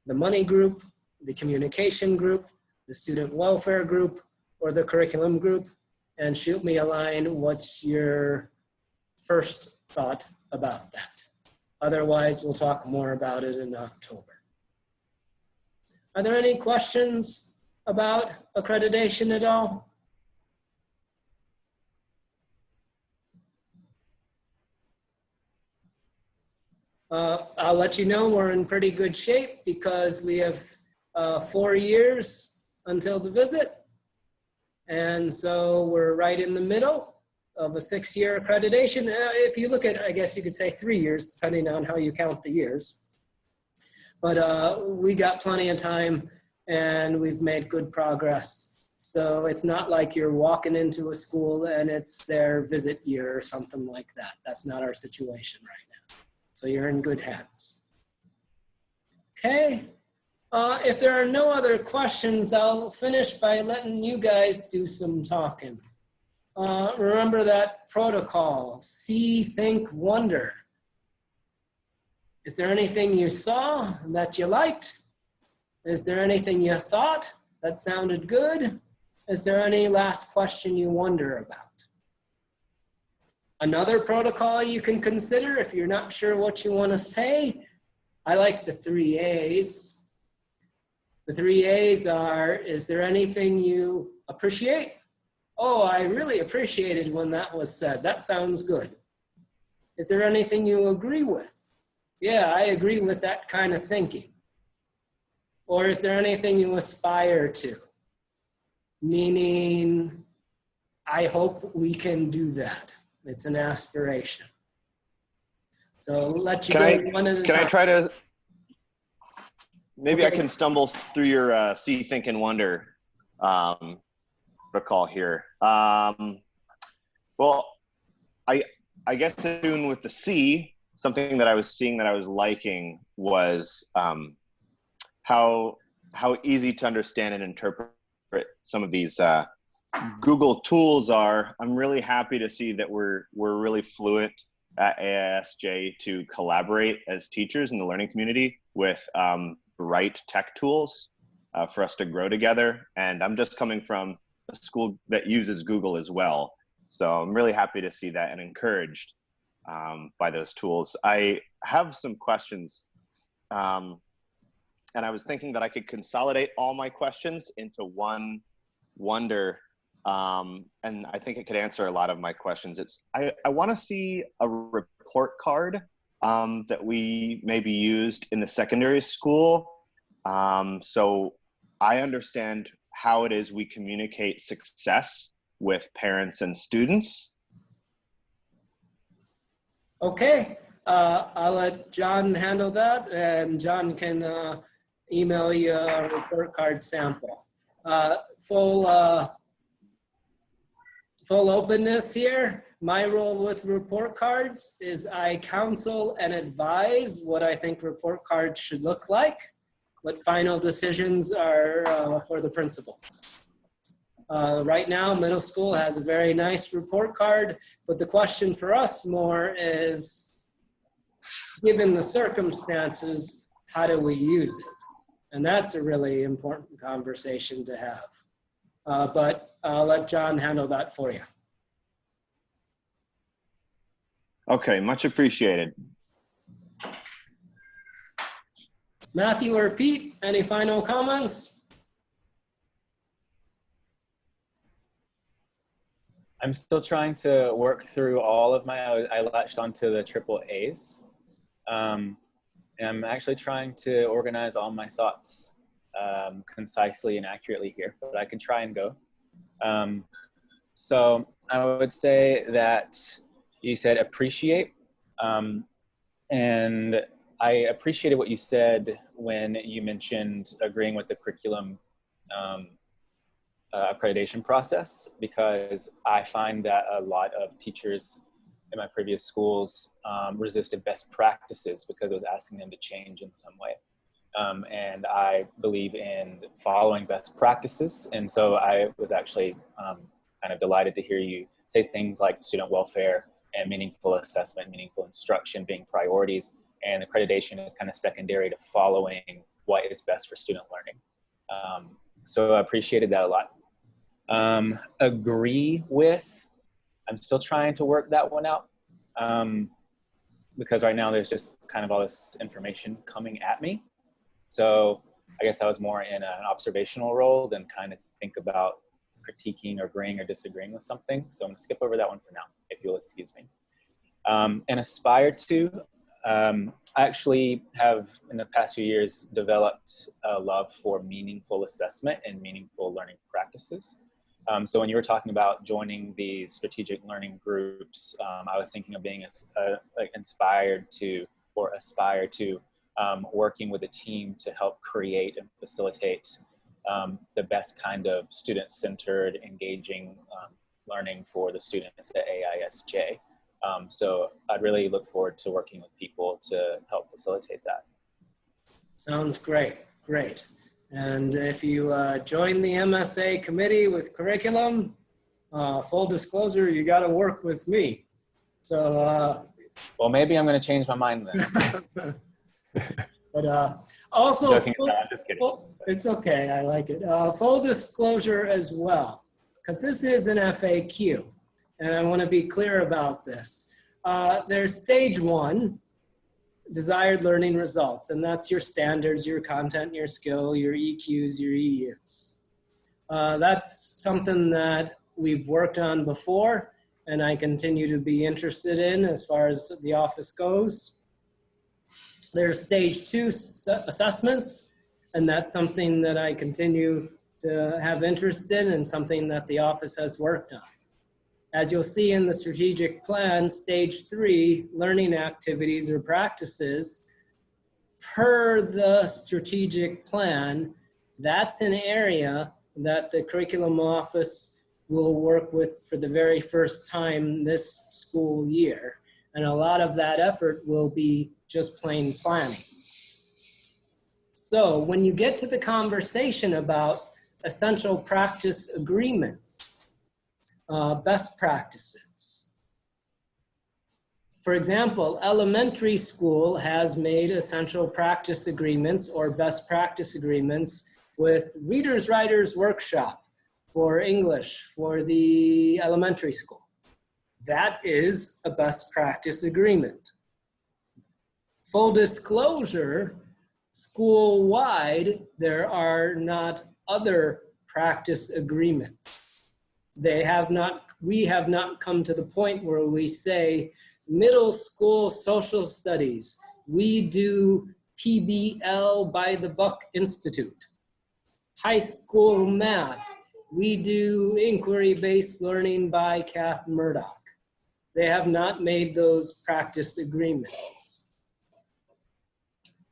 the money group, the communication group, the student welfare group, or the curriculum group, and shoot me a line. What's your first thought about that? Otherwise, we'll talk more about it in October. Are there any questions about accreditation at all? I'll let you know we're in pretty good shape because we have 4 years until the visit. And so we're right in the middle of a 6-year accreditation. If you look at, I guess you could say 3 years, depending on how you count the years. But we got plenty of time and we've made good progress. So it's not like you're walking into a school and it's their visit year or something like that. That's not our situation right now. So you're in good hands. Okay. If there are no other questions, I'll finish by letting you guys do some talking. Remember that protocol, see, think, wonder. Is there anything you saw that you liked? Is there anything you thought that sounded good? Is there any last question you wonder about? Another protocol you can consider if you're not sure what you want to say, I like the 3 A's. The 3 A's are, is there anything you appreciate? Oh, I really appreciated when that was said. That sounds good. Is there anything you agree with? Yeah, I agree with that kind of thinking. Or is there anything you aspire to? Meaning, I hope we can do that. It's an aspiration. So let you go one at a time. Can I try to, maybe okay. I can stumble through your see, think, and wonder protocol here. Well, I guess soon with the C, something that I was seeing that I was liking was how easy to understand and interpret some of these Google tools are. I'm really happy to see that we're really fluent at AISJ to collaborate as teachers in the learning community with right tech tools for us to grow together. And I'm just coming from a school that uses Google as well. So I'm really happy to see that and encouraged by those tools. I have some questions and I was thinking that I could consolidate all my questions into one wonder. And I think it could answer a lot of my questions. I want to see a report card that we maybe used in the secondary school. So I understand how it is we communicate success with parents and students. Okay, I'll let John handle that, and John can email you a report card sample. Full openness here. My role with report cards is I counsel and advise what I think report cards should look like, but final decisions are for the principals. Right now, middle school has a very nice report card, but the question for us more is, given the circumstances, how do we use it? And that's a really important conversation to have. But I'll let John handle that for you. Okay, much appreciated. Matthew or Pete, any final comments? I'm still trying to work through all of I latched onto the triple A's. And I'm actually trying to organize all my thoughts concisely and accurately here, but I can try and go. So I would say that you said appreciate, and I appreciated what you said when you mentioned agreeing with the curriculum accreditation process, because I find that a lot of teachers in my previous schools resisted best practices because it was asking them to change in some way. And I believe in following best practices. And so I was actually kind of delighted to hear you say things like student welfare and meaningful assessment, meaningful instruction being priorities, and accreditation is kind of secondary to following what is best for student learning. So I appreciated that a lot. Agree with, I'm still trying to work that one out because right now there's just kind of all this information coming at me. So I guess I was more in an observational role than kind of think about critiquing or agreeing or disagreeing with something. So I'm gonna skip over that one for now, if you'll excuse me. And aspire to, I actually have in the past few years developed a love for meaningful assessment and meaningful learning practices. So when you were talking about joining the strategic learning groups, I was thinking of being like inspired to or aspire to working with a team to help create and facilitate the best kind of student-centered, engaging learning for the students at AISJ. So I'd really look forward to working with people to help facilitate that. Sounds great, great. And if you join the MSA committee with curriculum, full disclosure, you got to work with me. So, well, maybe I'm going to change my mind then. But also, I'm just kidding. It's okay, I like it. Full disclosure as well, because this is an FAQ, and I want to be clear about this. There's stage 1, desired learning results, and that's your standards, your content, your skill, your EQs, your EUs. That's something that we've worked on before, and I continue to be interested in as far as the office goes. There's stage 2 assessments, and that's something that I continue to have interest in and something that the office has worked on. As you'll see in the strategic plan, stage 3, learning activities or practices, per the strategic plan, that's an area that the curriculum office will work with for the very first time this school year. And a lot of that effort will be just plain planning. So when you get to the conversation about essential practice agreements, best practices. For example, elementary school has made essential practice agreements or best practice agreements with Readers Writers Workshop for English for the elementary school. That is a best practice agreement. Full disclosure, school-wide, there are not other practice agreements. We have not come to the point where we say middle school social studies, we do PBL by the Buck Institute. High school math, we do inquiry-based learning by Kath Murdoch. they have not made those practice agreements.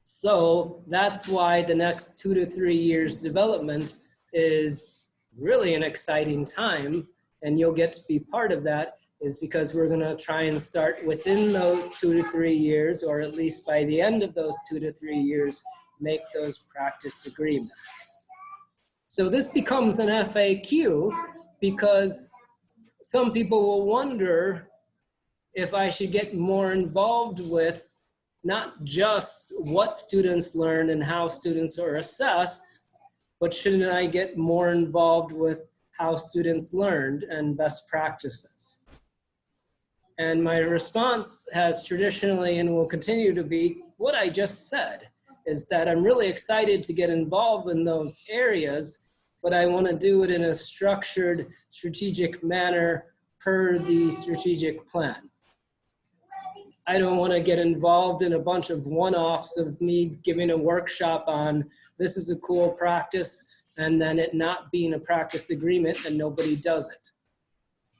So that's why the next 2 to 3 years development is really an exciting time, and you'll get to be part of that, is because we're gonna try and start within those 2 to 3 years, or at least by the end of those 2 to 3 years, make those practice agreements. So this becomes an FAQ because some people will wonder if I should get more involved with not just what students learn and how students are assessed, but shouldn't I get more involved with how students learned and best practices? And my response has traditionally and will continue to be what I just said, is that I'm really excited to get involved in those areas, but I want to do it in a structured, strategic manner per the strategic plan. I don't want to get involved in a bunch of one-offs of me giving a workshop on this is a cool practice and then it not being a practice agreement and nobody does it.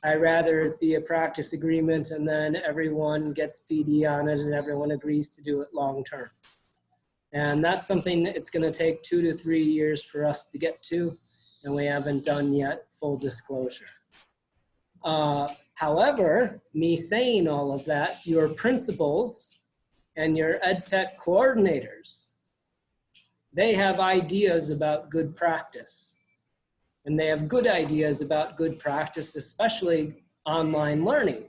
I'd rather it be a practice agreement and then everyone gets PD on it and everyone agrees to do it long term. And that's something that it's going to take 2 to 3 years for us to get to, and we haven't done yet, full disclosure. However, me saying all of that, your principals and your EdTech coordinators, they have ideas about good practice. And they have good ideas about good practice, especially online learning.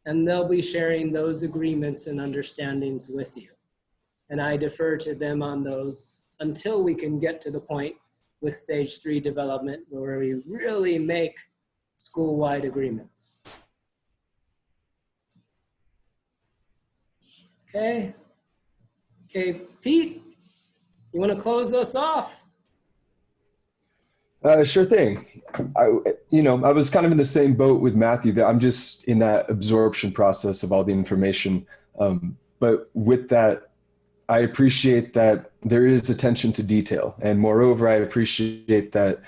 And they'll be sharing those agreements and understandings with you. And I defer to them on those until we can get to the point with stage 3 development where we really make school-wide agreements. Okay, Pete, you want to close us off? Sure thing. I was kind of in the same boat with Matthew, that I'm just in that absorption process of all the information. But with that, I appreciate that there is attention to detail. And moreover, I appreciate that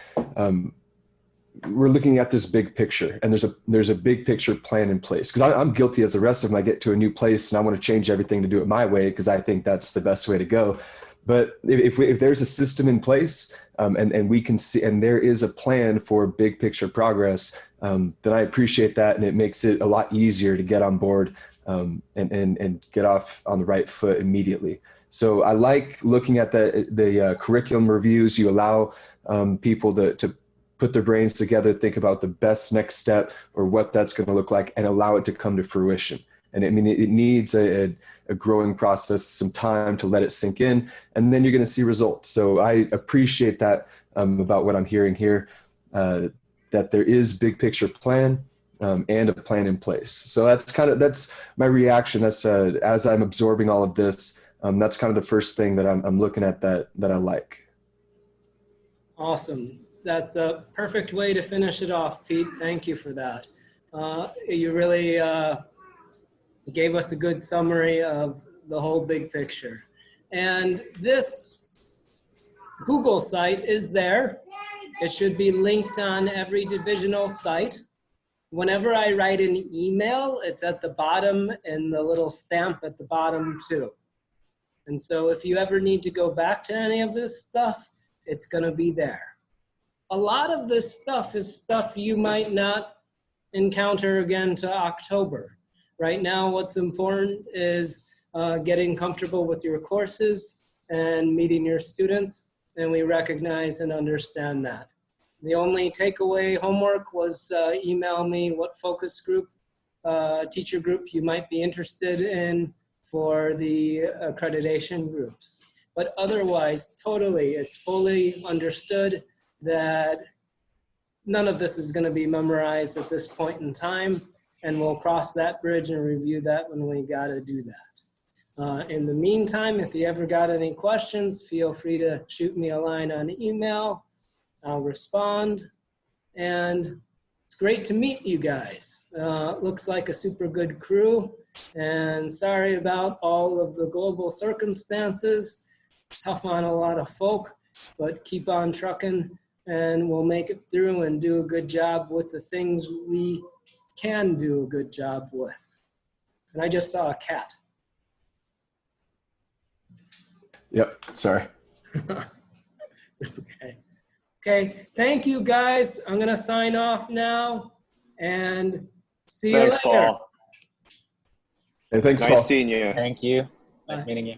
we're looking at this big picture, and there's a big picture plan in place. Because I'm guilty as the rest of them. I get to a new place and I want to change everything to do it my way because I think that's the best way to go. But if there's a system in place and we can see, and there is a plan for big picture progress, then I appreciate that, and it makes it a lot easier to get on board and get off on the right foot immediately. So I like looking at the curriculum reviews. You allow people to put their brains together, think about the best next step or what that's going to look like, and allow it to come to fruition. And I mean, it needs a growing process, some time to let it sink in, and then you're going to see results. So I appreciate that about what I'm hearing here, that there is big picture plan and a plan in place. So that's my reaction. That's as I'm absorbing all of this, that's kind of the first thing that I'm looking at that I like. Awesome. That's a perfect way to finish it off, Pete. Thank you for that. You really gave us a good summary of the whole big picture. And this Google site is there. It should be linked on every divisional site. Whenever I write an email, it's at the bottom and the little stamp at the bottom too. And so if you ever need to go back to any of this stuff, it's gonna be there. A lot of this stuff is stuff you might not encounter again to October. Right now, what's important is getting comfortable with your courses and meeting your students, and we recognize and understand that. The only takeaway homework was email me what focus group, teacher group you might be interested in for the accreditation groups. But otherwise, totally, it's fully understood that none of this is going to be memorized at this point in time, and we'll cross that bridge and review that when we got to do that. In the meantime, if you ever got any questions, feel free to shoot me a line on email. I'll respond. And it's great to meet you guys. Looks like a super good crew. And sorry about all of the global circumstances. Tough on a lot of folk, but keep on trucking and we'll make it through and do a good job with the things we can do a good job with. And I just saw a cat. Yep, sorry. It's okay. Okay, thank you guys. I'm gonna sign off now and see you Thanks, later. Paul. Hey, thanks, Nice Paul. seeing you. Thank you. Bye. Nice meeting you.